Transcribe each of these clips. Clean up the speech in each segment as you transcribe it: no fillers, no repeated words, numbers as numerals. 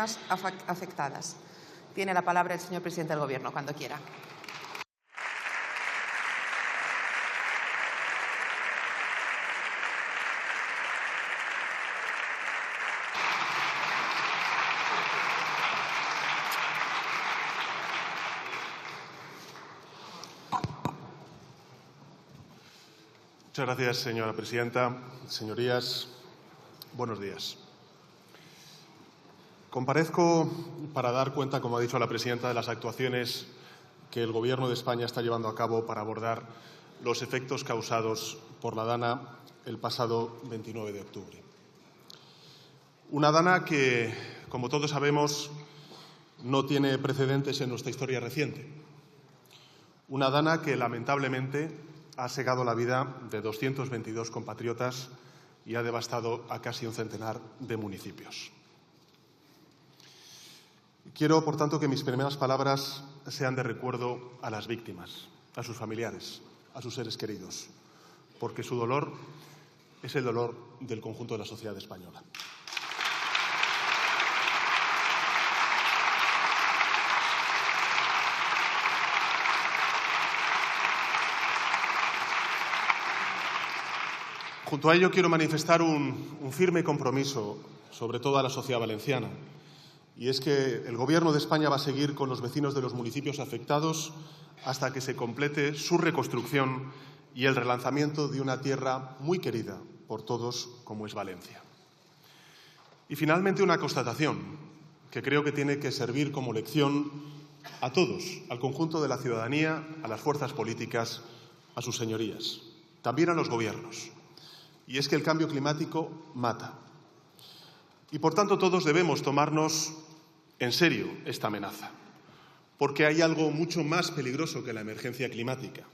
afectadas. Tiene la palabra el señor presidente del Gobierno, cuando quiera. Muchas gracias, señora presidenta. Señorías, buenos días. Comparezco para dar cuenta, como ha dicho la presidenta, de las actuaciones que el Gobierno de España está llevando a cabo para abordar los efectos causados por la Dana el pasado 29 de octubre. Una Dana que, como todos sabemos, no tiene precedentes en nuestra historia reciente. Una Dana que, lamentablemente, ha segado la vida de 222 compatriotas y ha devastado a casi un centenar de municipios. Quiero, por tanto, que mis primeras palabras sean de recuerdo a las víctimas, a sus familiares, a sus seres queridos, porque su dolor es el dolor del conjunto de la sociedad española. Junto a ello, quiero manifestar un firme compromiso sobre toda la sociedad valenciana, y es que el Gobierno de España va a seguir con los vecinos de los municipios afectados hasta que se complete su reconstrucción y el relanzamiento de una tierra muy querida por todos, como es Valencia. Y finalmente, una constatación que creo que tiene que servir como lección a todos, al conjunto de la ciudadanía, a las fuerzas políticas, a sus señorías, también a los gobiernos. Y es que el cambio climático mata. Y, por tanto, todos debemos tomarnos en serio esta amenaza, porque hay algo mucho más peligroso que la emergencia climática,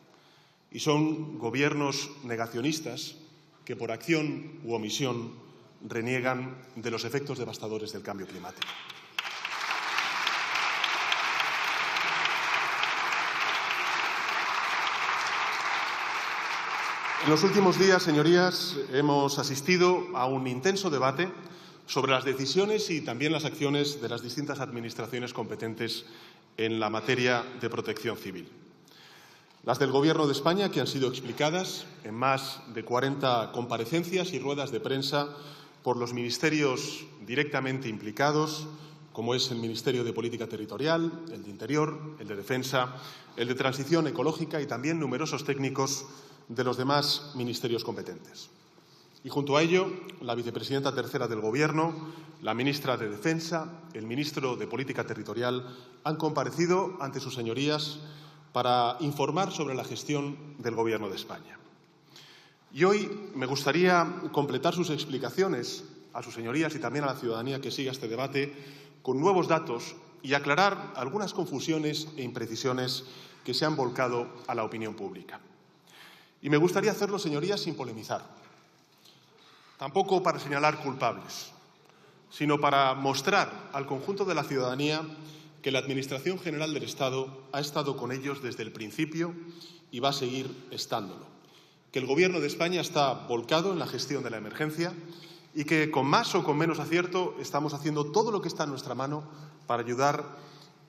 y son gobiernos negacionistas que, por acción u omisión, reniegan de los efectos devastadores del cambio climático. En los últimos días, señorías, hemos asistido a un intenso debate sobre las decisiones y también las acciones de las distintas administraciones competentes en la materia de protección civil. Las del Gobierno de España, que han sido explicadas en más de 40 comparecencias y ruedas de prensa por los ministerios directamente implicados, como es el Ministerio de Política Territorial, el de Interior, el de Defensa, el de Transición Ecológica y también numerosos técnicos de los demás ministerios competentes. Y junto a ello, la vicepresidenta tercera del Gobierno, la ministra de Defensa, el ministro de Política Territorial han comparecido ante sus señorías para informar sobre la gestión del Gobierno de España. Y hoy me gustaría completar sus explicaciones a sus señorías y también a la ciudadanía que siga este debate con nuevos datos y aclarar algunas confusiones e imprecisiones que se han volcado a la opinión pública. Y me gustaría hacerlo, señorías, sin polemizar, tampoco para señalar culpables, sino para mostrar al conjunto de la ciudadanía que la Administración General del Estado ha estado con ellos desde el principio y va a seguir estándolo, que el Gobierno de España está volcado en la gestión de la emergencia y que, con más o con menos acierto, estamos haciendo todo lo que está en nuestra mano para ayudar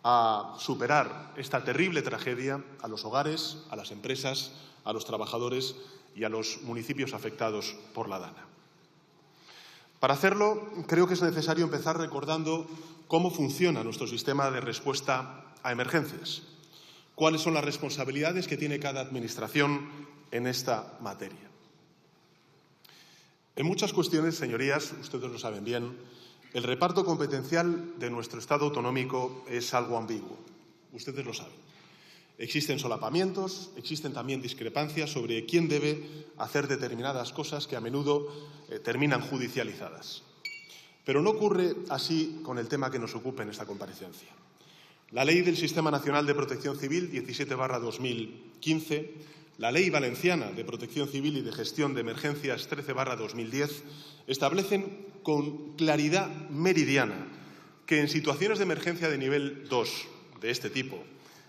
a superar esta terrible tragedia a los hogares, a las empresas, a los trabajadores y a los municipios afectados por la Dana. Para hacerlo, creo que es necesario empezar recordando cómo funciona nuestro sistema de respuesta a emergencias, cuáles son las responsabilidades que tiene cada administración en esta materia. En muchas cuestiones, señorías, ustedes lo saben bien, el reparto competencial de nuestro Estado autonómico es algo ambiguo. Ustedes lo saben. Existen solapamientos, existen también discrepancias sobre quién debe hacer determinadas cosas que a menudo terminan judicializadas. Pero no ocurre así con el tema que nos ocupa en esta comparecencia. La Ley del Sistema Nacional de Protección Civil 17/2015, la Ley Valenciana de Protección Civil y de Gestión de Emergencias 13/2010 establecen con claridad meridiana que en situaciones de emergencia de nivel 2 de este tipo,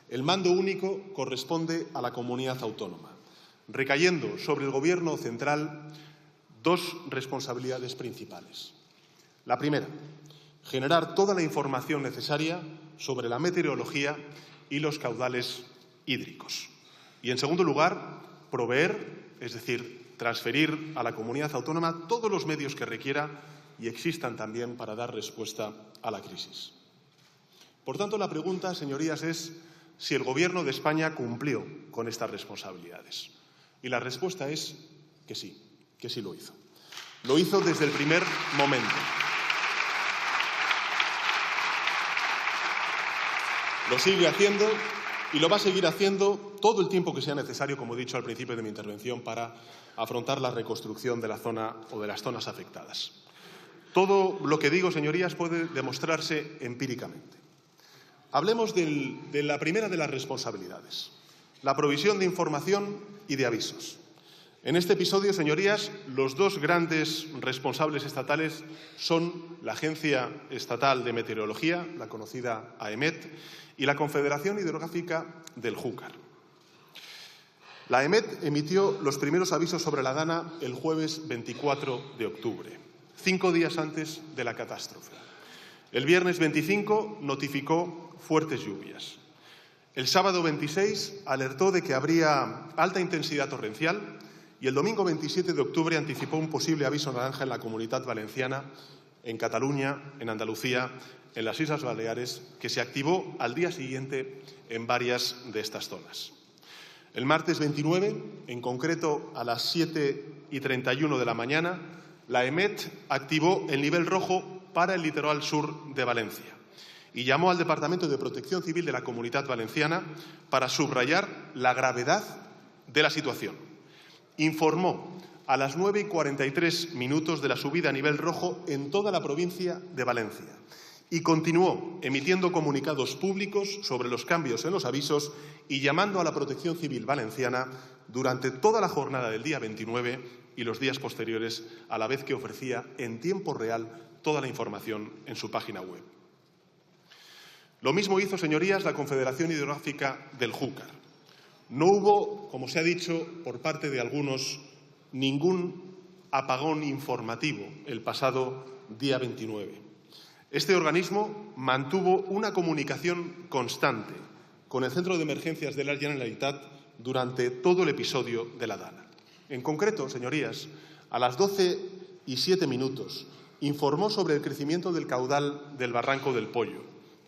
el mando único corresponde a la comunidad autónoma, recayendo sobre el Gobierno central dos responsabilidades principales. La primera, generar toda la información necesaria sobre la meteorología y los caudales hídricos. Y, en segundo lugar, proveer, es decir, transferir a la comunidad autónoma todos los medios que requiera y existan también para dar respuesta a la crisis. Por tanto, la pregunta, señorías, es si el Gobierno de España cumplió con estas responsabilidades. Y la respuesta es que sí lo hizo. Lo hizo desde el primer momento. Lo sigue haciendo y lo va a seguir haciendo todo el tiempo que sea necesario, como he dicho al principio de mi intervención, para afrontar la reconstrucción de la zona o de las zonas afectadas. Todo lo que digo, señorías, puede demostrarse empíricamente. Hablemos de la primera de las responsabilidades, la provisión de información y de avisos. En este episodio, señorías, los dos grandes responsables estatales son la Agencia Estatal de Meteorología, la conocida AEMET, y la Confederación Hidrográfica del Júcar. La AEMET emitió los primeros avisos sobre la Dana el jueves 24 de octubre, 5 días antes de la catástrofe. El viernes 25 notificó fuertes lluvias. El sábado 26 alertó de que habría alta intensidad torrencial y el domingo 27 de octubre anticipó un posible aviso naranja en la Comunitat Valenciana, en Cataluña, en Andalucía, en las Islas Baleares, que se activó al día siguiente en varias de estas zonas. El martes 29, en concreto a las 7:31 de la mañana, la AEMET activó el nivel rojo para el litoral sur de Valencia y llamó al Departamento de Protección Civil de la Comunitat Valenciana para subrayar la gravedad de la situación. Informó a las 9:43 de la subida a nivel rojo en toda la provincia de Valencia y continuó emitiendo comunicados públicos sobre los cambios en los avisos y llamando a la Protección Civil valenciana durante toda la jornada del día 29 y los días posteriores, a la vez que ofrecía en tiempo real toda la información en su página web. Lo mismo hizo, señorías, la Confederación Hidrográfica del Júcar. No hubo, como se ha dicho por parte de algunos, ningún apagón informativo el pasado día 29. Este organismo mantuvo una comunicación constante con el Centro de Emergencias de la Generalitat durante todo el episodio de la Dana. En concreto, señorías, a las 12:07 informó sobre el crecimiento del caudal del Barranco del Pollo,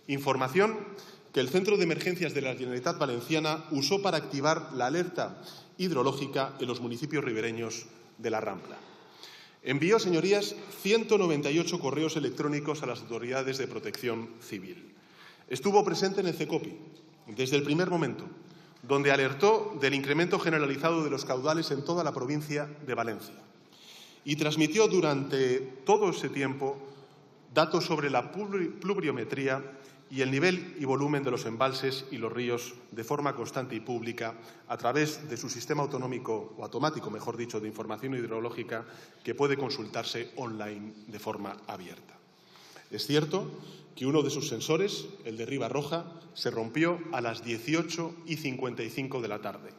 información que el Centro de Emergencias de la Generalitat Valenciana usó para activar la alerta hidrológica en los municipios ribereños de la Rambla. Envió, señorías, 198 correos electrónicos a las autoridades de protección civil. Estuvo presente en el CECOPI desde el primer momento, donde alertó del incremento generalizado de los caudales en toda la provincia de Valencia y transmitió durante todo ese tiempo datos sobre la pluviometría y el nivel y volumen de los embalses y los ríos de forma constante y pública a través de su sistema autonómico o automático, mejor dicho, de información hidrológica que puede consultarse online de forma abierta. Es cierto que uno de sus sensores, el de Ribarroja, se rompió a las 18:55 de la tarde,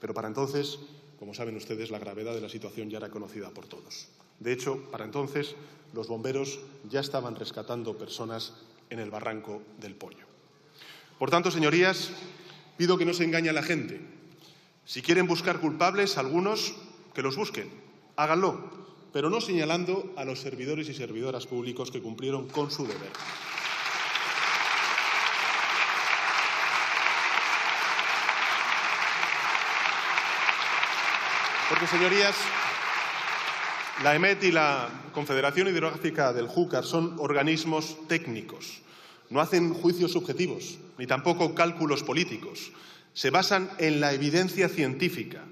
pero para entonces, como saben ustedes, la gravedad de la situación ya era conocida por todos. De hecho, para entonces, los bomberos ya estaban rescatando personas en el Barranco del Pollo. Por tanto, señorías, pido que no se engañe a la gente. Si quieren buscar culpables, algunos que los busquen, háganlo, pero no señalando a los servidores y servidoras públicos que cumplieron con su deber. Porque, señorías, la AEMET y la Confederación Hidrográfica del Júcar son organismos técnicos. No hacen juicios subjetivos, ni tampoco cálculos políticos. Se basan en la evidencia científica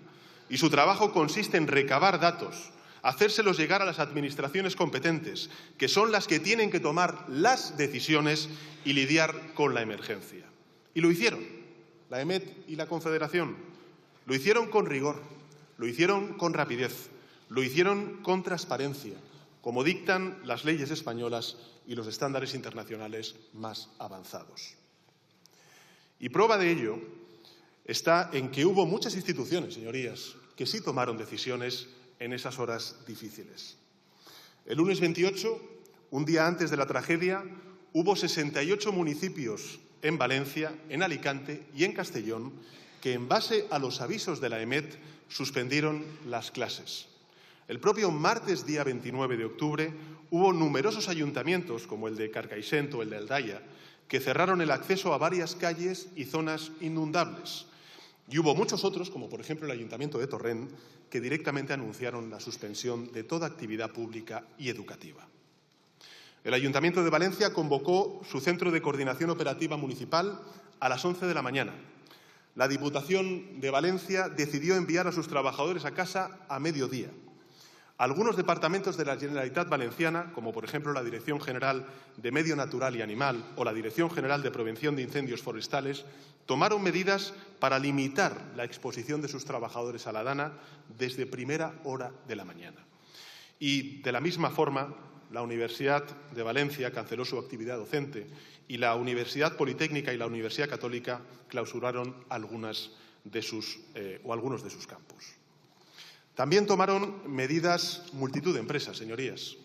y su trabajo consiste en recabar datos, hacérselos llegar a las administraciones competentes, que son las que tienen que tomar las decisiones y lidiar con la emergencia. Y lo hicieron, la AEMET y la Confederación. Lo hicieron con rigor, lo hicieron con rapidez. Lo hicieron con transparencia, como dictan las leyes españolas y los estándares internacionales más avanzados. Y prueba de ello está en que hubo muchas instituciones, señorías, que sí tomaron decisiones en esas horas difíciles. El lunes 28 Un día antes de la tragedia, hubo 68 municipios en Valencia, en Alicante y en Castellón que, en base a los avisos de la EMET, suspendieron las clases. El propio martes, día 29 de octubre, hubo numerosos ayuntamientos, como el de Carcaixent o el de Aldaya, que cerraron el acceso a varias calles y zonas inundables. Y hubo muchos otros, como por ejemplo el Ayuntamiento de Torrent, que directamente anunciaron la suspensión de toda actividad pública y educativa. El Ayuntamiento de Valencia convocó su Centro de Coordinación Operativa Municipal a las 11 de la mañana. La Diputación de Valencia decidió enviar a sus trabajadores a casa a mediodía. Algunos departamentos de la Generalitat Valenciana, como por ejemplo la Dirección General de Medio Natural y Animal o la Dirección General de Prevención de Incendios Forestales, tomaron medidas para limitar la exposición de sus trabajadores a la dana desde primera hora de la mañana. Y, de la misma forma, la Universidad de Valencia canceló su actividad docente y la Universidad Politécnica y la Universidad Católica clausuraron algunos de sus campus. También tomaron medidas multitud de empresas, señorías.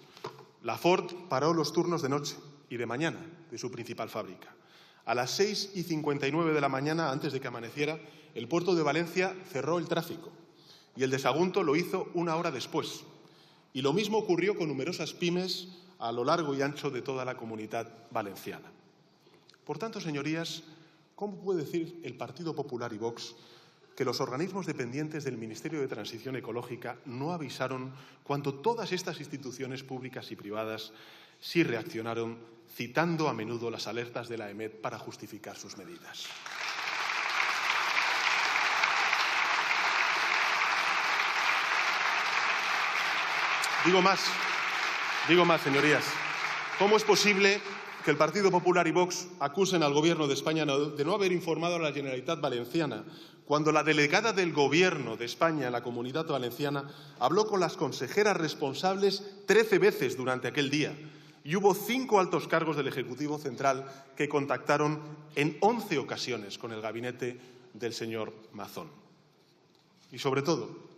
La Ford paró los turnos de noche y de mañana de su principal fábrica. A las 6:59 de la mañana, antes de que amaneciera, el puerto de Valencia cerró el tráfico y el de Sagunto lo hizo una hora después. Y lo mismo ocurrió con numerosas pymes a lo largo y ancho de toda la Comunidad Valenciana. Por tanto, señorías, ¿cómo puede decir el Partido Popular y Vox que los organismos dependientes del Ministerio de Transición Ecológica no avisaron cuando todas estas instituciones públicas y privadas sí reaccionaron, citando a menudo las alertas de la EMET para justificar sus medidas? Digo más, señorías. ¿Cómo es posible que el Partido Popular y Vox acusen al Gobierno de España de no haber informado a la Generalitat Valenciana cuando la delegada del Gobierno de España en la Comunidad Valenciana habló con las consejeras responsables 13 veces durante aquel día? Y hubo 5 altos cargos del Ejecutivo Central que contactaron en 11 ocasiones con el gabinete del señor Mazón. Y, sobre todo,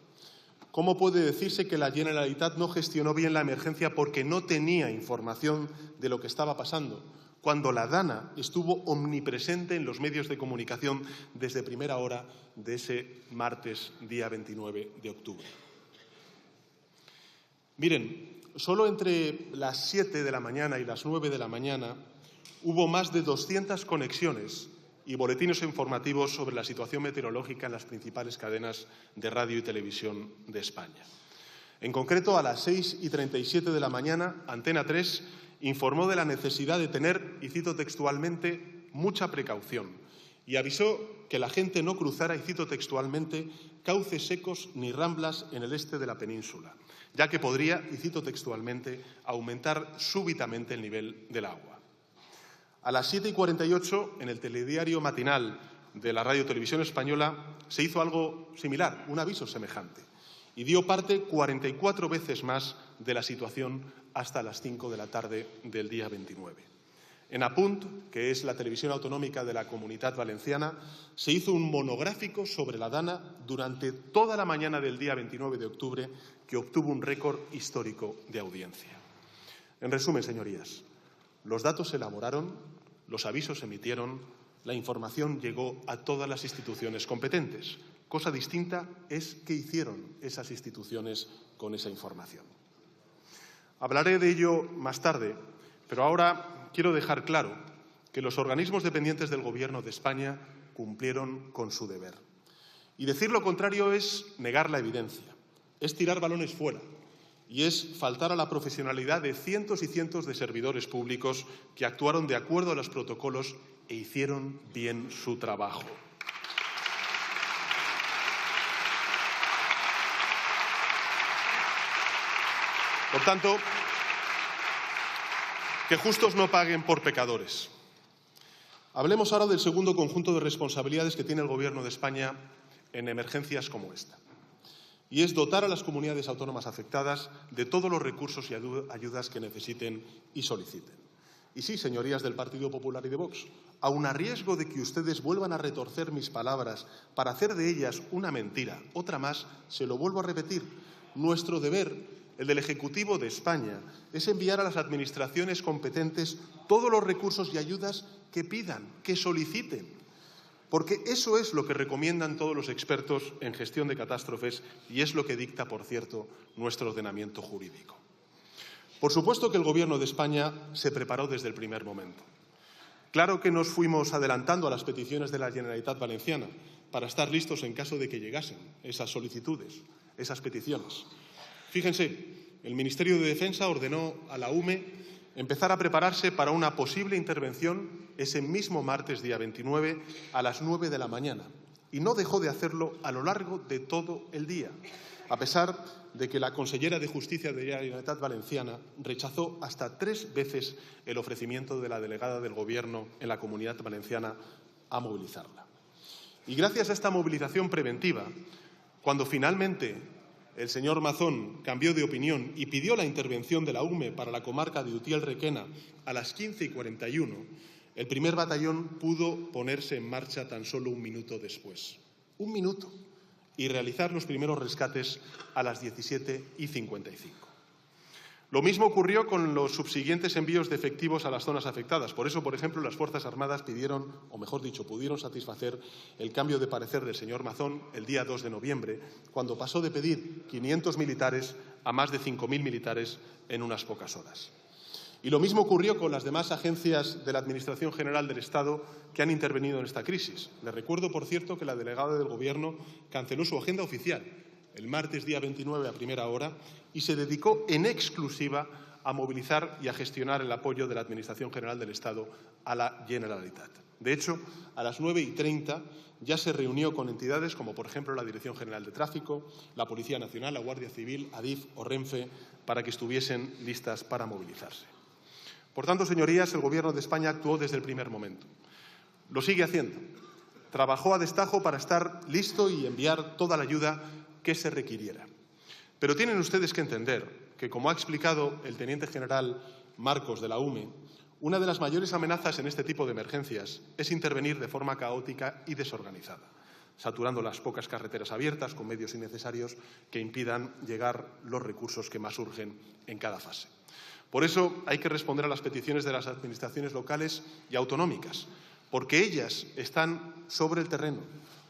¿cómo puede decirse que la Generalitat no gestionó bien la emergencia porque no tenía información de lo que estaba pasando, cuando la DANA estuvo omnipresente en los medios de comunicación desde primera hora de ese martes, día 29 de octubre? Miren, solo entre las 7 de la mañana y las 9 de la mañana hubo más de 200 conexiones y boletines informativos sobre la situación meteorológica en las principales cadenas de radio y televisión de España. En concreto, a las 6:37 de la mañana, Antena 3 informó de la necesidad de tener, y cito textualmente, mucha precaución, y avisó que la gente no cruzara, y cito textualmente, cauces secos ni ramblas en el este de la península, ya que podría, y cito textualmente, aumentar súbitamente el nivel del agua. A las 7:48, en el telediario matinal de la Radio Televisión Española, se hizo algo similar, un aviso semejante, y dio parte 44 veces más de la situación hasta las 5 de la tarde del día 29. En Apunt, que es la televisión autonómica de la Comunidad Valenciana, se hizo un monográfico sobre la DANA durante toda la mañana del día 29 de octubre, que obtuvo un récord histórico de audiencia. En resumen, señorías, los datos se elaboraron, los avisos se emitieron, la información llegó a todas las instituciones competentes. Cosa distinta es qué hicieron esas instituciones con esa información. Hablaré de ello más tarde, pero ahora quiero dejar claro que los organismos dependientes del Gobierno de España cumplieron con su deber. Y decir lo contrario es negar la evidencia, es tirar balones fuera y es faltar a la profesionalidad de cientos y cientos de servidores públicos que actuaron de acuerdo a los protocolos e hicieron bien su trabajo. Por tanto, que justos no paguen por pecadores. Hablemos ahora del segundo conjunto de responsabilidades que tiene el Gobierno de España en emergencias como esta. Y es dotar a las comunidades autónomas afectadas de todos los recursos y ayudas que necesiten y soliciten. Y sí, señorías del Partido Popular y de Vox, aun a riesgo de que ustedes vuelvan a retorcer mis palabras para hacer de ellas una mentira, otra más, se lo vuelvo a repetir, nuestro deber el del Ejecutivo de España, es enviar a las administraciones competentes todos los recursos y ayudas que pidan, que soliciten, porque eso es lo que recomiendan todos los expertos en gestión de catástrofes y es lo que dicta, por cierto, nuestro ordenamiento jurídico. Por supuesto que el Gobierno de España se preparó desde el primer momento. Claro que nos fuimos adelantando a las peticiones de la Generalitat Valenciana para estar listos en caso de que llegasen esas solicitudes, esas peticiones. Fíjense, el Ministerio de Defensa ordenó a la UME empezar a prepararse para una posible intervención ese mismo martes, día 29, a las 9 de la mañana. Y no dejó de hacerlo a lo largo de todo el día, a pesar de que la consellera de Justicia de la Generalitat Valenciana rechazó hasta 3 veces el ofrecimiento de la delegada del Gobierno en la Comunidad Valenciana a movilizarla. Y gracias a esta movilización preventiva, cuando finalmente el señor Mazón cambió de opinión y pidió la intervención de la UME para la comarca de Utiel-Requena a las 15:41, el primer batallón pudo ponerse en marcha tan solo un minuto después. Un minuto. Y realizar los primeros rescates a las 17:55. Lo mismo ocurrió con los subsiguientes envíos de efectivos a las zonas afectadas. Por eso, por ejemplo, las Fuerzas Armadas pidieron, o mejor dicho, pudieron satisfacer el cambio de parecer del señor Mazón el día 2 de noviembre, cuando pasó de pedir 500 militares a más de 5.000 militares en unas pocas horas. Y lo mismo ocurrió con las demás agencias de la Administración General del Estado que han intervenido en esta crisis. Les recuerdo, por cierto, que la delegada del Gobierno canceló su agenda oficial el martes día 29 a primera hora y se dedicó en exclusiva a movilizar y a gestionar el apoyo de la Administración General del Estado a la Generalitat. De hecho, a las 9:30 ya se reunió con entidades como, por ejemplo, la Dirección General de Tráfico, la Policía Nacional, la Guardia Civil, Adif o Renfe, para que estuviesen listas para movilizarse. Por tanto, señorías, el Gobierno de España actuó desde el primer momento. Lo sigue haciendo. Trabajó a destajo para estar listo y enviar toda la ayuda que se requiriera. Pero tienen ustedes que entender que, como ha explicado el teniente general Marcos de la UME, una de las mayores amenazas en este tipo de emergencias es intervenir de forma caótica y desorganizada, saturando las pocas carreteras abiertas con medios innecesarios que impidan llegar los recursos que más urgen en cada fase. Por eso hay que responder a las peticiones de las administraciones locales y autonómicas, porque ellas están sobre el terreno,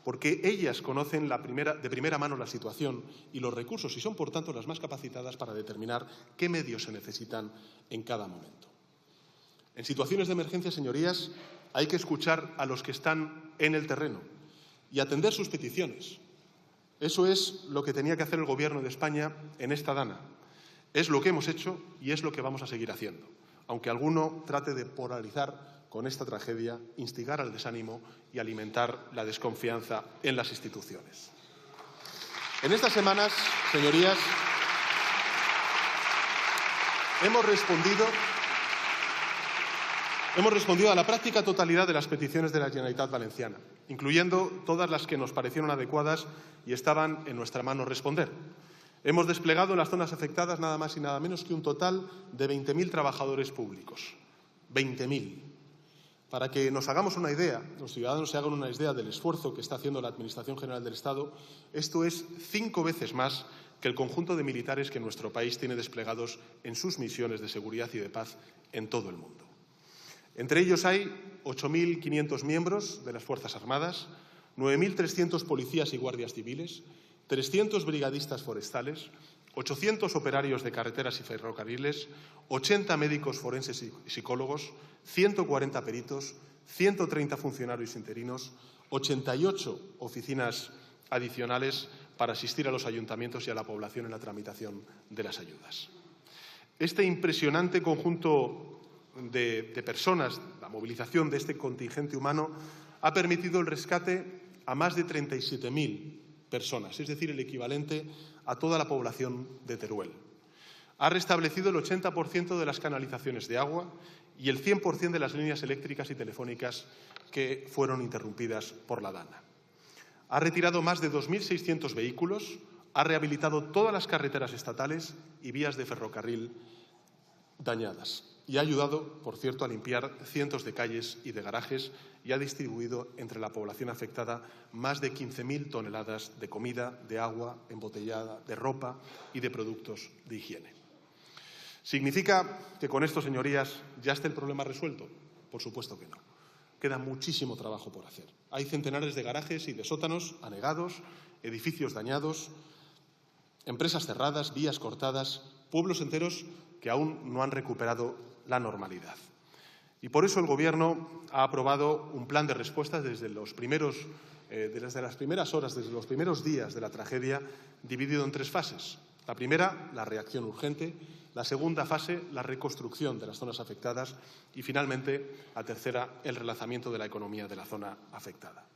porque ellas conocen de primera mano la situación y los recursos y son, por tanto, las más capacitadas para determinar qué medios se necesitan en cada momento. En situaciones de emergencia, señorías, hay que escuchar a los que están en el terreno y atender sus peticiones. Eso es lo que tenía que hacer el Gobierno de España en esta dana. Es lo que hemos hecho y es lo que vamos a seguir haciendo, aunque alguno trate de polarizar con esta tragedia, instigar al desánimo y alimentar la desconfianza en las instituciones. En estas semanas, señorías, hemos respondido a la práctica totalidad de las peticiones de la Generalitat Valenciana, incluyendo todas las que nos parecieron adecuadas y estaban en nuestra mano responder. Hemos desplegado en las zonas afectadas nada más y nada menos que un total de 20.000 trabajadores públicos. 20.000. Para que nos hagamos una idea, los ciudadanos se hagan una idea del esfuerzo que está haciendo la Administración General del Estado, esto es 5 veces más que el conjunto de militares que nuestro país tiene desplegados en sus misiones de seguridad y de paz en todo el mundo. Entre ellos hay 8.500 miembros de las Fuerzas Armadas, 9.300 policías y guardias civiles, 300 brigadistas forestales, 800 operarios de carreteras y ferrocarriles, 80 médicos forenses y psicólogos, 140 peritos, 130 funcionarios interinos, 88 oficinas adicionales para asistir a los ayuntamientos y a la población en la tramitación de las ayudas. Este impresionante conjunto de personas, la movilización de este contingente humano, ha permitido el rescate a más de 37.000 personas, es decir, el equivalente a toda la población de Teruel. Ha restablecido el 80% de las canalizaciones de agua y el 100% de las líneas eléctricas y telefónicas que fueron interrumpidas por la dana. Ha retirado más de 2.600 vehículos, ha rehabilitado todas las carreteras estatales y vías de ferrocarril dañadas. y ha ayudado, por cierto, a limpiar cientos de calles y de garajes y ha distribuido entre la población afectada más de 15.000 toneladas de comida, de agua embotellada, de ropa y de productos de higiene. ¿Significa que con esto, señorías, ya esté el problema resuelto? Por supuesto que no. Queda muchísimo trabajo por hacer. Hay centenares de garajes y de sótanos anegados, edificios dañados, empresas cerradas, vías cortadas, pueblos enteros que aún no han recuperado la normalidad. Y por eso el Gobierno ha aprobado un plan de respuesta desde las primeras horas, desde los primeros días de la tragedia, dividido en 3 fases. La primera, la reacción urgente. La segunda fase, la reconstrucción de las zonas afectadas. Y, finalmente, la tercera, el relanzamiento de la economía de la zona afectada.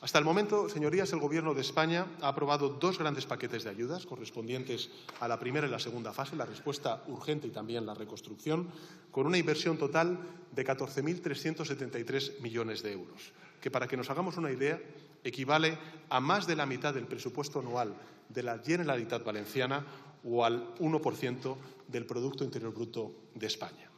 Hasta el momento, señorías, el Gobierno de España ha aprobado 2 grandes paquetes de ayudas correspondientes a la primera y la segunda fase, la respuesta urgente y también la reconstrucción, con una inversión total de 14.373 millones de euros, que, para que nos hagamos una idea, equivale a más de la mitad del presupuesto anual de la Generalitat Valenciana o al 1% del Producto Interior Bruto de España.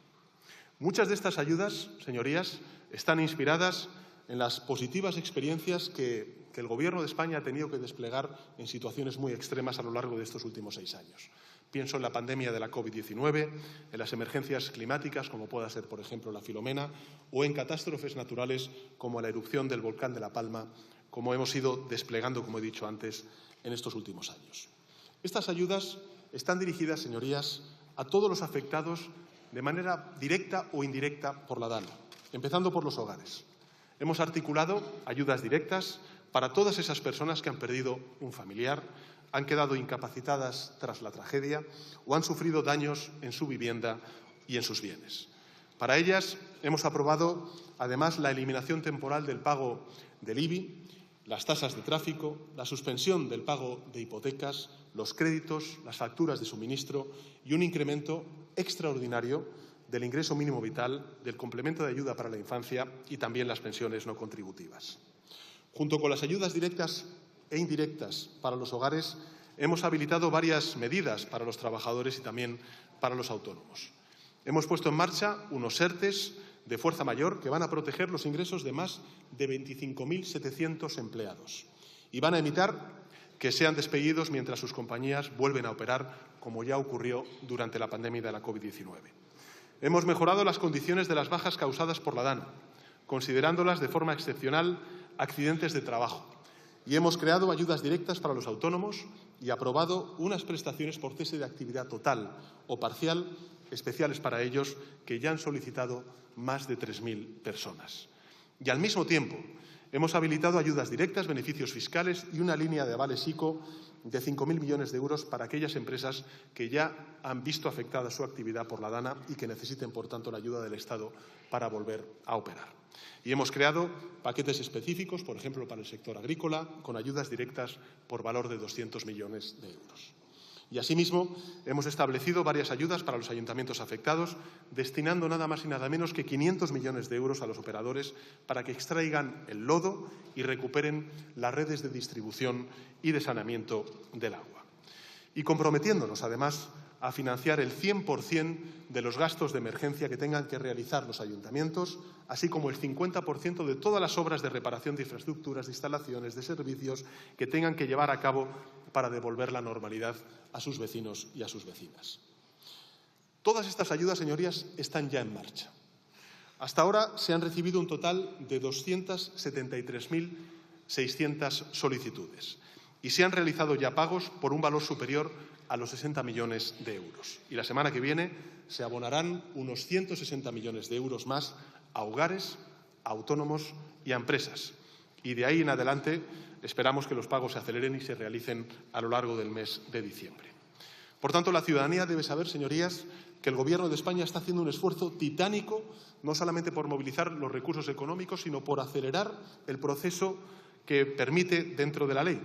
Muchas de estas ayudas, señorías, están inspiradas en las positivas experiencias que el Gobierno de España ha tenido que desplegar en situaciones muy extremas a lo largo de estos últimos 6 años. Pienso en la pandemia de la COVID-19, en las emergencias climáticas, como pueda ser, por ejemplo, la Filomena, o en catástrofes naturales como la erupción del volcán de La Palma, como hemos ido desplegando, como he dicho antes, en estos últimos años. Estas ayudas están dirigidas, señorías, a todos los afectados de manera directa o indirecta por la DANA, empezando por los hogares. Hemos articulado ayudas directas para todas esas personas que han perdido un familiar, han quedado incapacitadas tras la tragedia o han sufrido daños en su vivienda y en sus bienes. Para ellas hemos aprobado, además, la eliminación temporal del pago del IBI, las tasas de tráfico, la suspensión del pago de hipotecas, los créditos, las facturas de suministro y un incremento extraordinario del ingreso mínimo vital, del complemento de ayuda para la infancia y también las pensiones no contributivas. Junto con las ayudas directas e indirectas para los hogares, hemos habilitado varias medidas para los trabajadores y también para los autónomos. Hemos puesto en marcha unos ERTEs de fuerza mayor que van a proteger los ingresos de más de 25.700 empleados y van a evitar que sean despedidos mientras sus compañías vuelven a operar, como ya ocurrió durante la pandemia de la COVID-19. Hemos mejorado las condiciones de las bajas causadas por la DANA, considerándolas de forma excepcional accidentes de trabajo. Y hemos creado ayudas directas para los autónomos y aprobado unas prestaciones por cese de actividad total o parcial especiales para ellos que ya han solicitado más de 3.000 personas. Y, al mismo tiempo, hemos habilitado ayudas directas, beneficios fiscales y una línea de avales ICO de 5.000 millones de euros para aquellas empresas que ya han visto afectada su actividad por la DANA y que necesiten, por tanto, la ayuda del Estado para volver a operar. Y hemos creado paquetes específicos, por ejemplo, para el sector agrícola, con ayudas directas por valor de 200 millones de euros. Y, asimismo, hemos establecido varias ayudas para los ayuntamientos afectados, destinando nada más y nada menos que 500 millones de euros a los operadores para que extraigan el lodo y recuperen las redes de distribución y de saneamiento del agua. Y comprometiéndonos, además, a financiar el 100% de los gastos de emergencia que tengan que realizar los ayuntamientos, así como el 50% de todas las obras de reparación de infraestructuras, de instalaciones, de servicios que tengan que llevar a cabo para devolver la normalidad a sus vecinos y a sus vecinas. Todas estas ayudas, señorías, están ya en marcha. Hasta ahora se han recibido un total de 273.600 solicitudes y se han realizado ya pagos por un valor superior a los 60 millones de euros. Y la semana que viene se abonarán unos 160 millones de euros más a hogares, a autónomos y a empresas. Y de ahí en adelante esperamos que los pagos se aceleren y se realicen a lo largo del mes de diciembre. Por tanto, la ciudadanía debe saber, señorías, que el Gobierno de España está haciendo un esfuerzo titánico, no solamente por movilizar los recursos económicos, sino por acelerar el proceso que permite dentro de la ley.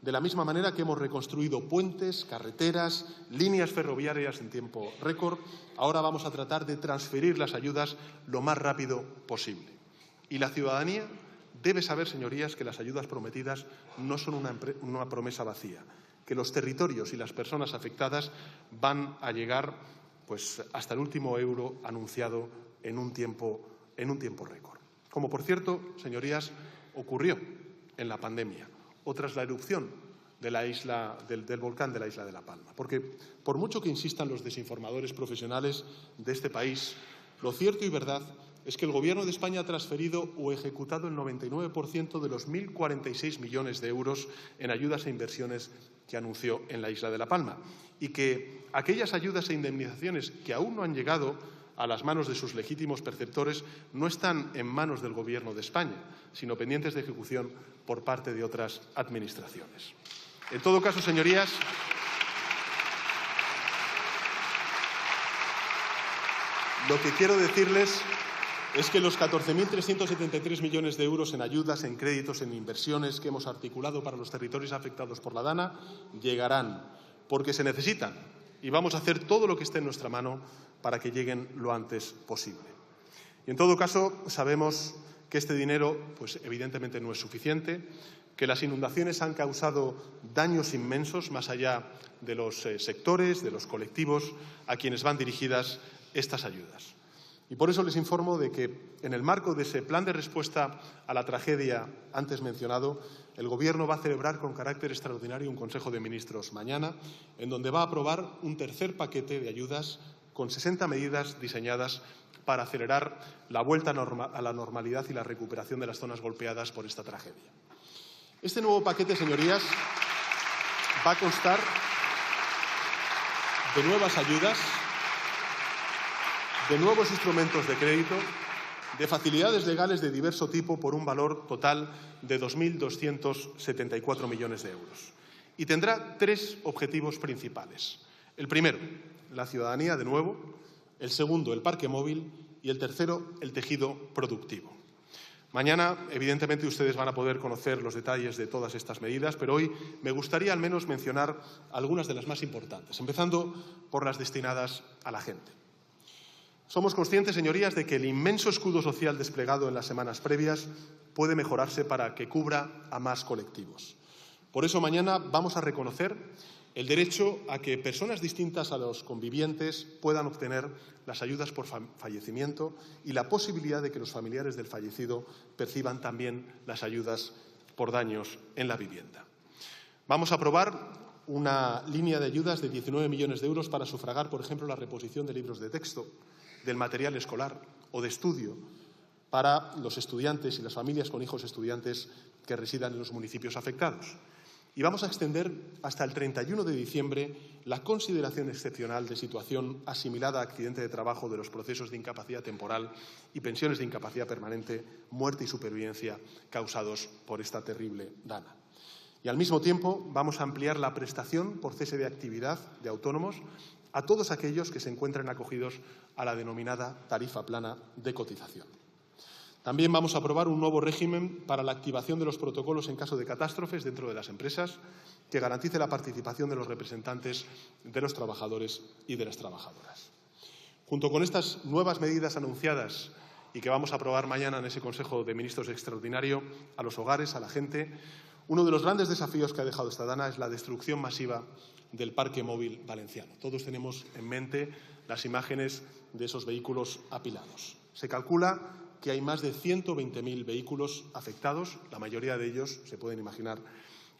De la misma manera que hemos reconstruido puentes, carreteras, líneas ferroviarias en tiempo récord, ahora vamos a tratar de transferir las ayudas lo más rápido posible. Y la ciudadanía debe saber, señorías, que las ayudas prometidas no son una promesa vacía, que los territorios y las personas afectadas van a llegar pues hasta el último euro anunciado en un tiempo récord. Como, por cierto, señorías, ocurrió en la pandemia o tras la erupción de del volcán de la isla de La Palma. Porque, por mucho que insistan los desinformadores profesionales de este país, lo cierto y verdad es que el Gobierno de España ha transferido o ejecutado el 99% de los 1.046 millones de euros en ayudas e inversiones que anunció en la isla de La Palma, y que aquellas ayudas e indemnizaciones que aún no han llegado a las manos de sus legítimos perceptores no están en manos del Gobierno de España, sino pendientes de ejecución por parte de otras administraciones. En todo caso, señorías, lo que quiero decirles es que los 14.373 millones de euros en ayudas, en créditos, en inversiones que hemos articulado para los territorios afectados por la DANA llegarán, porque se necesitan, y vamos a hacer todo lo que esté en nuestra mano para que lleguen lo antes posible. Y en todo caso, sabemos que este dinero, pues evidentemente no es suficiente, que las inundaciones han causado daños inmensos más allá de los sectores, de los colectivos a quienes van dirigidas estas ayudas. Y por eso les informo de que, en el marco de ese plan de respuesta a la tragedia antes mencionado, el Gobierno va a celebrar con carácter extraordinario un Consejo de Ministros mañana, en donde va a aprobar un tercer paquete de ayudas con 60 medidas diseñadas para acelerar la vuelta a la normalidad y la recuperación de las zonas golpeadas por esta tragedia. Este nuevo paquete, señorías, va a constar de nuevas ayudas, de nuevos instrumentos de crédito, de facilidades legales de diverso tipo por un valor total de 2.274 millones de euros. Y tendrá tres objetivos principales. El primero, la ciudadanía de nuevo. El segundo, el parque móvil. Y el tercero, el tejido productivo. Mañana, evidentemente, ustedes van a poder conocer los detalles de todas estas medidas, pero hoy me gustaría al menos mencionar algunas de las más importantes, empezando por las destinadas a la gente. Somos conscientes, señorías, de que el inmenso escudo social desplegado en las semanas previas puede mejorarse para que cubra a más colectivos. Por eso, mañana vamos a reconocer el derecho a que personas distintas a los convivientes puedan obtener las ayudas por fallecimiento y la posibilidad de que los familiares del fallecido perciban también las ayudas por daños en la vivienda. Vamos a aprobar una línea de ayudas de 19 millones de euros para sufragar, por ejemplo, la reposición de libros de texto, del material escolar o de estudio para los estudiantes y las familias con hijos estudiantes que residan en los municipios afectados. Y vamos a extender hasta el 31 de diciembre la consideración excepcional de situación asimilada a accidente de trabajo de los procesos de incapacidad temporal y pensiones de incapacidad permanente, muerte y supervivencia causados por esta terrible DANA. Y al mismo tiempo vamos a ampliar la prestación por cese de actividad de autónomos a todos aquellos que se encuentren acogidos a la denominada tarifa plana de cotización. También vamos a aprobar un nuevo régimen para la activación de los protocolos en caso de catástrofes dentro de las empresas que garantice la participación de los representantes de los trabajadores y de las trabajadoras. Junto con estas nuevas medidas anunciadas y que vamos a aprobar mañana en ese Consejo de Ministros extraordinario, a los hogares, a la gente, uno de los grandes desafíos que ha dejado esta DANA es la destrucción masiva del parque móvil valenciano. Todos tenemos en mente las imágenes de esos vehículos apilados. Se calcula que hay más de 120.000 vehículos afectados, la mayoría de ellos, se pueden imaginar,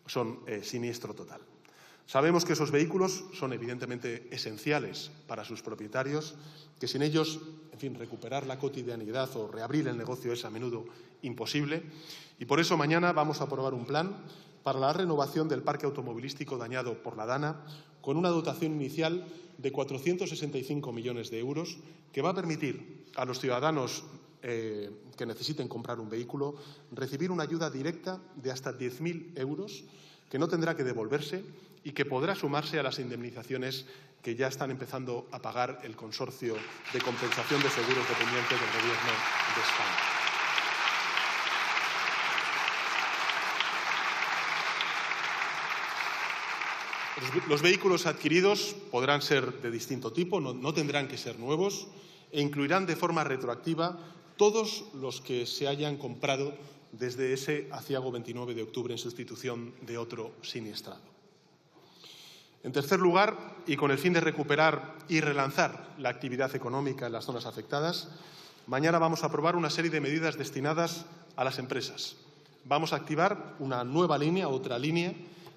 son siniestro total. Sabemos que esos vehículos son evidentemente esenciales para sus propietarios, que sin ellos, en fin, recuperar la cotidianidad o reabrir el negocio es a menudo imposible, y por eso mañana vamos a aprobar un plan para la renovación del parque automovilístico dañado por la DANA, con una dotación inicial de 465 millones de euros, que va a permitir a los ciudadanos que necesiten comprar un vehículo recibir una ayuda directa de hasta 10.000 euros, que no tendrá que devolverse y que podrá sumarse a las indemnizaciones que ya están empezando a pagar el Consorcio de Compensación de Seguros dependiente del Gobierno de España. Los vehículos adquiridos podrán ser de distinto tipo, no tendrán que ser nuevos e incluirán de forma retroactiva todos los que se hayan comprado desde ese aciago 29 de octubre en sustitución de otro siniestrado. En tercer lugar, y con el fin de recuperar y relanzar la actividad económica en las zonas afectadas, mañana vamos a aprobar una serie de medidas destinadas a las empresas. Vamos a activar una nueva línea, otra línea,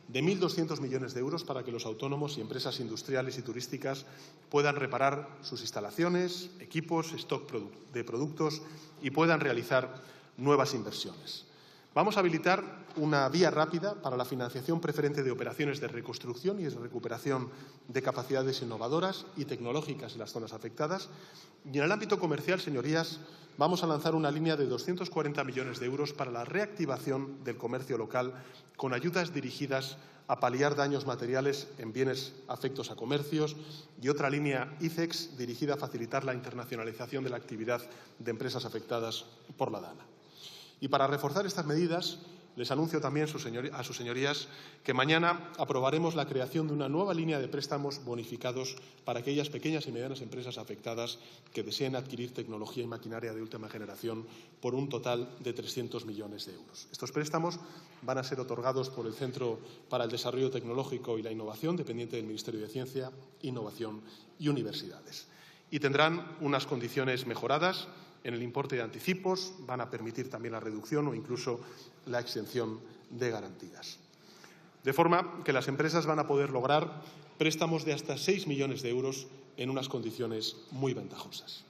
de 1.200 millones de euros para que los autónomos y empresas industriales y turísticas puedan reparar sus instalaciones, equipos, stock de productos y puedan realizar nuevas inversiones. Vamos a habilitar una vía rápida para la financiación preferente de operaciones de reconstrucción y de recuperación de capacidades innovadoras y tecnológicas en las zonas afectadas. Y en el ámbito comercial, señorías, vamos a lanzar una línea de 240 millones de euros para la reactivación del comercio local con ayudas dirigidas a paliar daños materiales en bienes afectos a comercios y otra línea ICEX dirigida a facilitar la internacionalización de la actividad de empresas afectadas por la DANA. Y para reforzar estas medidas, les anuncio también a sus señorías que mañana aprobaremos la creación de una nueva línea de préstamos bonificados para aquellas pequeñas y medianas empresas afectadas que deseen adquirir tecnología y maquinaria de última generación por un total de 300 millones de euros. Estos préstamos van a ser otorgados por el Centro para el Desarrollo Tecnológico y la Innovación, dependiente del Ministerio de Ciencia, Innovación y Universidades. Y tendrán unas condiciones mejoradas en el importe de anticipos, van a permitir también la reducción o incluso la exención de garantías. De forma que las empresas van a poder lograr préstamos de hasta 6 millones de euros en unas condiciones muy ventajosas.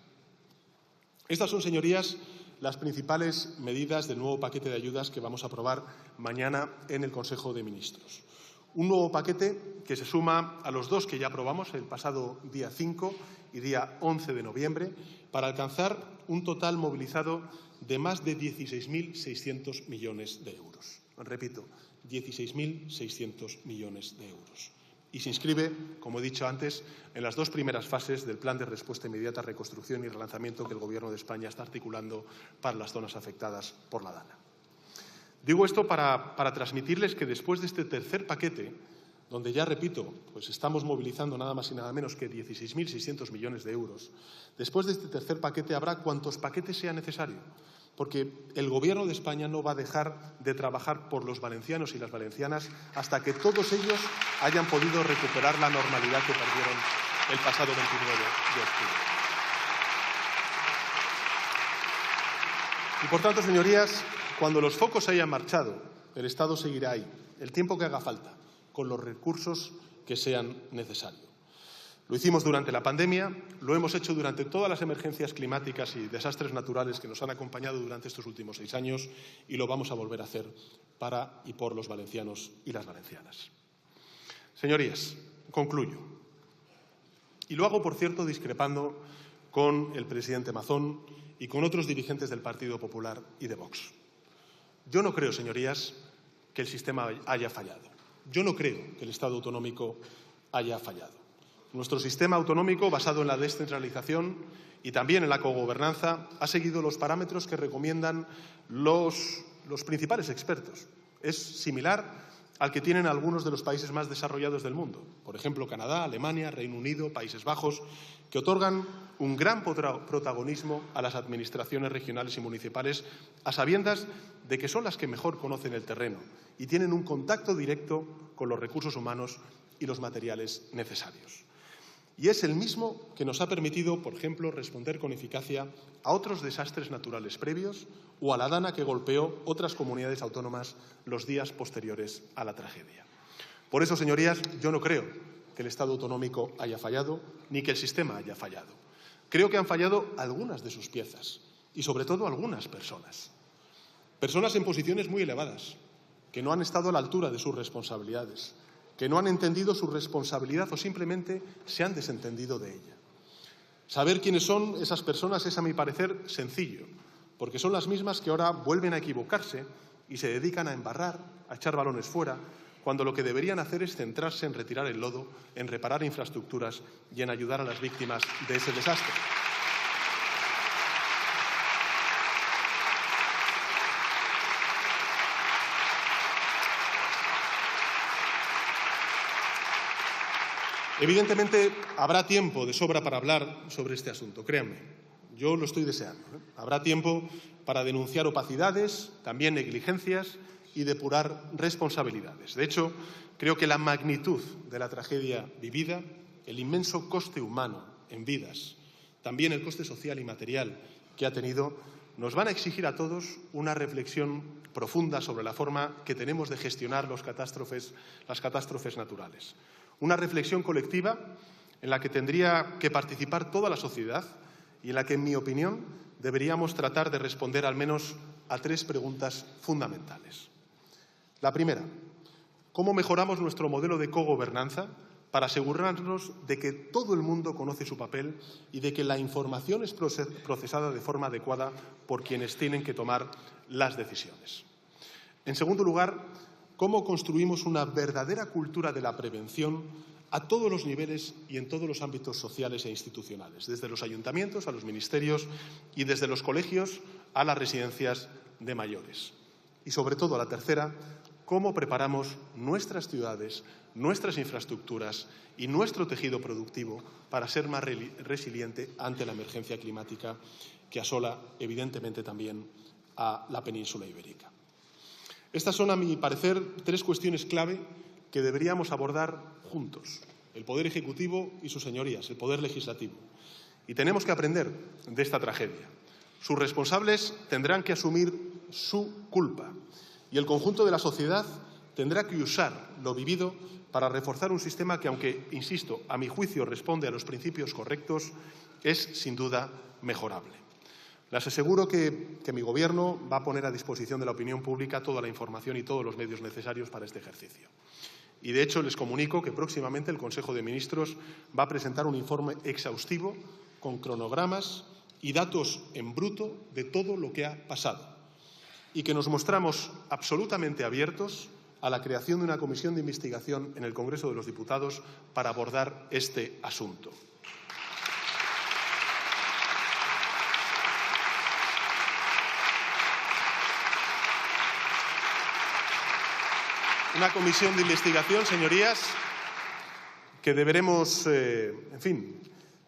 Estas son, señorías, las principales medidas del nuevo paquete de ayudas que vamos a aprobar mañana en el Consejo de Ministros. Un nuevo paquete que se suma a los dos que ya aprobamos el pasado día 5 y día 11 de noviembre para alcanzar un total movilizado de más de 16.600 millones de euros. Repito, 16.600 millones de euros. Y se inscribe, como he dicho antes, en las dos primeras fases del Plan de Respuesta Inmediata, Reconstrucción y Relanzamiento que el Gobierno de España está articulando para las zonas afectadas por la DANA. Digo esto para transmitirles que después de este tercer paquete, donde ya repito, pues estamos movilizando nada más y nada menos que 16.600 millones de euros, después de este tercer paquete habrá cuantos paquetes sea necesario, porque el Gobierno de España no va a dejar de trabajar por los valencianos y las valencianas hasta que todos ellos hayan podido recuperar la normalidad que perdieron el pasado 29 de octubre. Y por tanto, señorías, cuando los focos se hayan marchado, el Estado seguirá ahí, el tiempo que haga falta, con los recursos que sean necesarios. Lo hicimos durante la pandemia, lo hemos hecho durante todas las emergencias climáticas y desastres naturales que nos han acompañado durante estos últimos 6 años y lo vamos a volver a hacer para y por los valencianos y las valencianas. Señorías, concluyo. Y lo hago, por cierto, discrepando con el presidente Mazón y con otros dirigentes del Partido Popular y de Vox. Yo no creo, señorías, que el sistema haya fallado. Yo no creo que el Estado autonómico haya fallado. Nuestro sistema autonómico, basado en la descentralización y también en la cogobernanza, ha seguido los parámetros que recomiendan los principales expertos. Es similar al que tienen algunos de los países más desarrollados del mundo, por ejemplo, Canadá, Alemania, Reino Unido, Países Bajos, que otorgan un gran protagonismo a las administraciones regionales y municipales, a sabiendas de que son las que mejor conocen el terreno y tienen un contacto directo con los recursos humanos y los materiales necesarios. Y es el mismo que nos ha permitido, por ejemplo, responder con eficacia a otros desastres naturales previos o a la DANA que golpeó otras comunidades autónomas los días posteriores a la tragedia. Por eso, señorías, yo no creo que el Estado autonómico haya fallado ni que el sistema haya fallado. Creo que han fallado algunas de sus piezas y, sobre todo, algunas personas. Personas en posiciones muy elevadas, que no han estado a la altura de sus responsabilidades, que no han entendido su responsabilidad o simplemente se han desentendido de ella. Saber quiénes son esas personas es, a mi parecer, sencillo, porque son las mismas que ahora vuelven a equivocarse y se dedican a embarrar, a echar balones fuera, cuando lo que deberían hacer es centrarse en retirar el lodo, en reparar infraestructuras y en ayudar a las víctimas de ese desastre. Evidentemente, habrá tiempo de sobra para hablar sobre este asunto, créanme. Yo lo estoy deseando. Habrá tiempo para denunciar opacidades, también negligencias y depurar responsabilidades. De hecho, creo que la magnitud de la tragedia vivida, el inmenso coste humano en vidas, también el coste social y material que ha tenido, nos van a exigir a todos una reflexión profunda sobre la forma que tenemos de gestionar las catástrofes naturales. Una reflexión colectiva en la que tendría que participar toda la sociedad y en la que, en mi opinión, deberíamos tratar de responder al menos a 3 preguntas fundamentales. La primera, ¿cómo mejoramos nuestro modelo de cogobernanza para asegurarnos de que todo el mundo conoce su papel y de que la información es procesada de forma adecuada por quienes tienen que tomar las decisiones? En segundo lugar, ¿cómo construimos una verdadera cultura de la prevención a todos los niveles y en todos los ámbitos sociales e institucionales, desde los ayuntamientos a los ministerios y desde los colegios a las residencias de mayores? Y, sobre todo, la tercera, ¿cómo preparamos nuestras ciudades, nuestras infraestructuras y nuestro tejido productivo para ser más resiliente ante la emergencia climática que asola, evidentemente, también a la península ibérica? Estas son, a mi parecer, 3 cuestiones clave que deberíamos abordar juntos, el Poder Ejecutivo y sus señorías, el Poder Legislativo. Y tenemos que aprender de esta tragedia. Sus responsables tendrán que asumir su culpa y el conjunto de la sociedad tendrá que usar lo vivido para reforzar un sistema que, aunque, insisto, a mi juicio responde a los principios correctos, es sin duda mejorable. Les aseguro que mi Gobierno va a poner a disposición de la opinión pública toda la información y todos los medios necesarios para este ejercicio. Y, de hecho, les comunico que próximamente el Consejo de Ministros va a presentar un informe exhaustivo con cronogramas y datos en bruto de todo lo que ha pasado y que nos mostramos absolutamente abiertos a la creación de una comisión de investigación en el Congreso de los Diputados para abordar este asunto. Una comisión de investigación, señorías, que deberemos,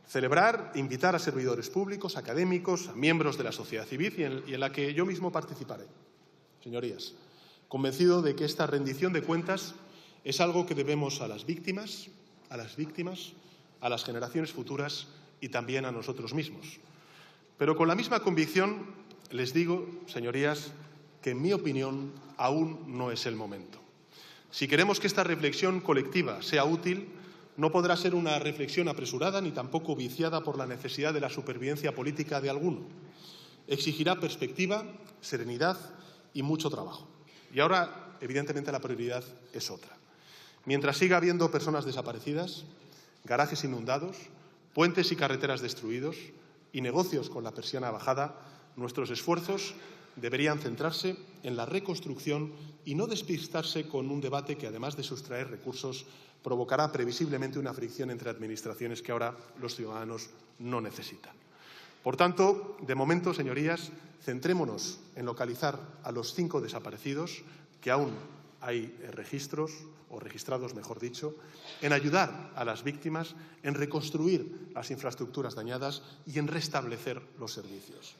celebrar e invitar a servidores públicos, académicos, a miembros de la sociedad civil y en la que yo mismo participaré. Señorías, convencido de que esta rendición de cuentas es algo que debemos a las víctimas, a las generaciones futuras y también a nosotros mismos. Pero con la misma convicción les digo, señorías, que en mi opinión aún no es el momento. Si queremos que esta reflexión colectiva sea útil, no podrá ser una reflexión apresurada ni tampoco viciada por la necesidad de la supervivencia política de alguno. Exigirá perspectiva, serenidad y mucho trabajo. Y ahora, evidentemente, la prioridad es otra. Mientras siga habiendo personas desaparecidas, garajes inundados, puentes y carreteras destruidos y negocios con la persiana bajada, nuestros esfuerzos deberían centrarse en la reconstrucción y no despistarse con un debate que, además de sustraer recursos, provocará previsiblemente una fricción entre administraciones que ahora los ciudadanos no necesitan. Por tanto, de momento, señorías, centrémonos en localizar a los 5 desaparecidos, que aún hay registros, o registrados, mejor dicho, en ayudar a las víctimas, en reconstruir las infraestructuras dañadas y en restablecer los servicios.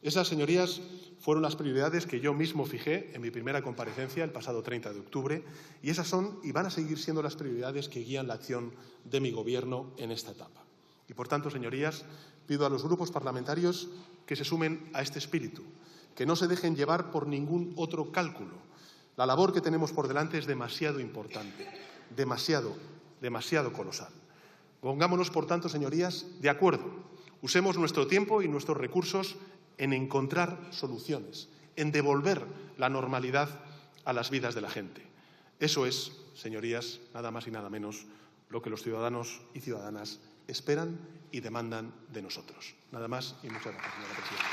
Esas, señorías, fueron las prioridades que yo mismo fijé en mi primera comparecencia el pasado 30 de octubre y esas son y van a seguir siendo las prioridades que guían la acción de mi Gobierno en esta etapa. Y, por tanto, señorías, pido a los grupos parlamentarios que se sumen a este espíritu, que no se dejen llevar por ningún otro cálculo. La labor que tenemos por delante es demasiado importante, demasiado colosal. Pongámonos, por tanto, señorías, de acuerdo. Usemos nuestro tiempo y nuestros recursos en encontrar soluciones, en devolver la normalidad a las vidas de la gente. Eso es, señorías, nada más y nada menos lo que los ciudadanos y ciudadanas esperan y demandan de nosotros. Nada más y muchas gracias, señora presidenta.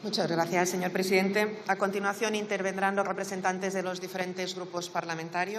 Muchas gracias, señor presidente. A continuación intervendrán los representantes de los diferentes grupos parlamentarios.